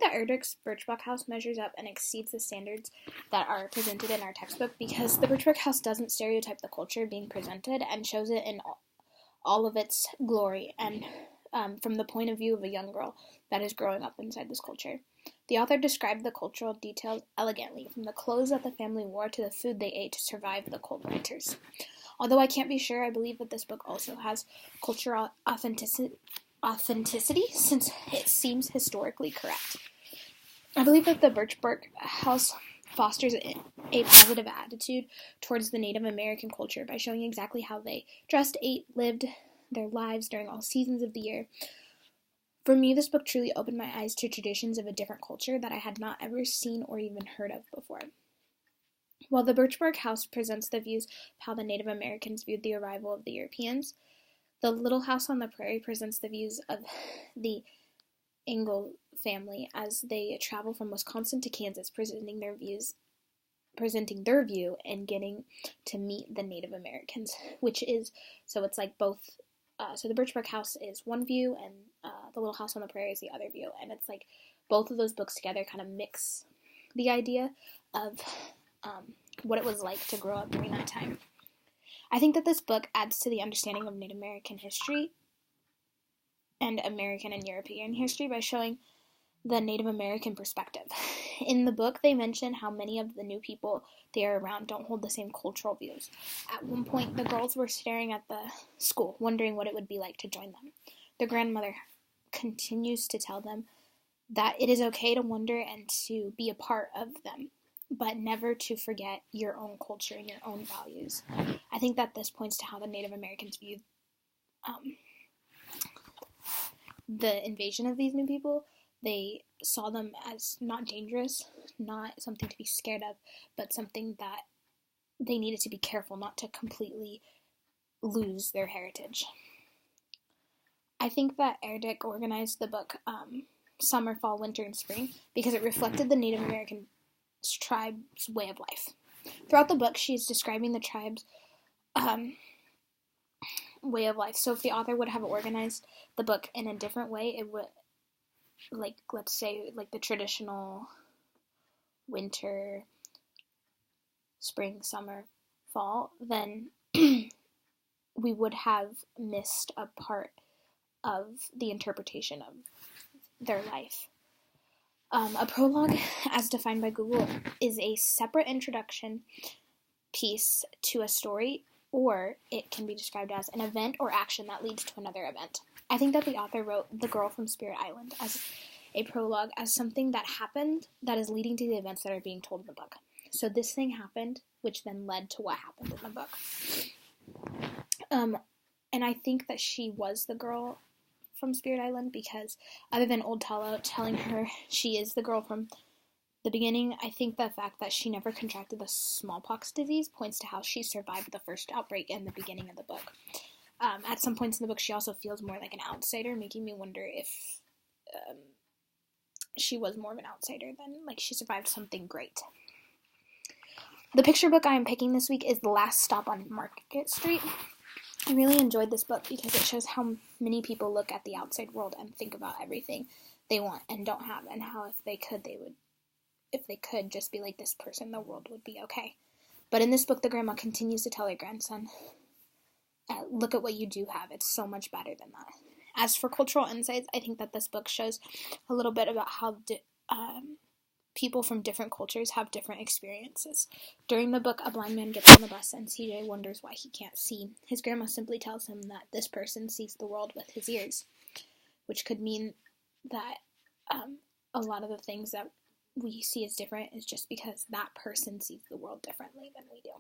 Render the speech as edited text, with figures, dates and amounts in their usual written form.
that Erdrick's Birchbox House measures up and exceeds the standards that are presented in our textbook because the Birchbox House doesn't stereotype the culture being presented and shows it in all of its glory and from the point of view of a young girl that is growing up inside this culture. The author described the cultural details elegantly, from the clothes that the family wore to the food they ate to survive the cold winters. Although I can't be sure, I believe that this book also has cultural authenticity since it seems historically correct. I believe that the Birchbox House fosters a positive attitude towards the Native American culture by showing exactly how they dressed, ate, lived their lives during all seasons of the year. For me, this book truly opened my eyes to traditions of a different culture that I had not ever seen or even heard of before. While the Birchbox House presents the views of how the Native Americans viewed the arrival of the Europeans, the Little House on the Prairie presents the views of the Ingle family as they travel from Wisconsin to Kansas, presenting their view and getting to meet the Native Americans, so it's like both. So the Birchbox House is one view, and the Little House on the Prairie is the other view, and it's like both of those books together kind of mix the idea of what it was like to grow up during that time. I think that this book adds to the understanding of Native American history and American and European history by showing the Native American perspective. In the book, they mention how many of the new people they are around don't hold the same cultural views. At one point, the girls were staring at the school, wondering what it would be like to join them. Their grandmother continues to tell them that it is okay to wonder and to be a part of them, but never to forget your own culture and your own values. I think that this points to how the Native Americans viewed the invasion of these new people. They saw them as not dangerous, not something to be scared of, but something that they needed to be careful not to completely lose their heritage. I think that Erdrich organized the book Summer, Fall, Winter, and Spring because it reflected the Native American tribe's way of life. Throughout the book, she is describing the tribe's way of life. So if the author would have organized the book in a different way, it would, like, let's say, like the traditional winter, spring, summer, fall, then we would have missed a part of the interpretation of their life. A prologue, as defined by Google, is a separate introduction piece to a story, or it can be described as an event or action that leads to another event. I think that the author wrote The Girl from Spirit Island as a prologue, as something that happened that is leading to the events that are being told in the book. So this thing happened, which then led to what happened in the book. And I think that she was the girl from Spirit Island because other than Old Talo telling her she is the girl from the beginning, I think the fact that she never contracted the smallpox disease points to how she survived the first outbreak in the beginning of the book. At some points in the book, she also feels more like an outsider, making me wonder if she was more of an outsider than, like, she survived something great. The picture book I am picking this week is The Last Stop on Market Street. I really enjoyed this book because it shows how many people look at the outside world and think about everything they want and don't have, and how if they could just be like this person, the world would be okay. But in this book, the grandma continues to tell her grandson, look at what you do have. It's so much better than that. As for cultural insights, I think that this book shows a little bit about how people from different cultures have different experiences. During the book, a blind man gets on the bus and CJ wonders why he can't see. His grandma simply tells him that this person sees the world with his ears, which could mean that a lot of the things that we see as different is just because that person sees the world differently than we do.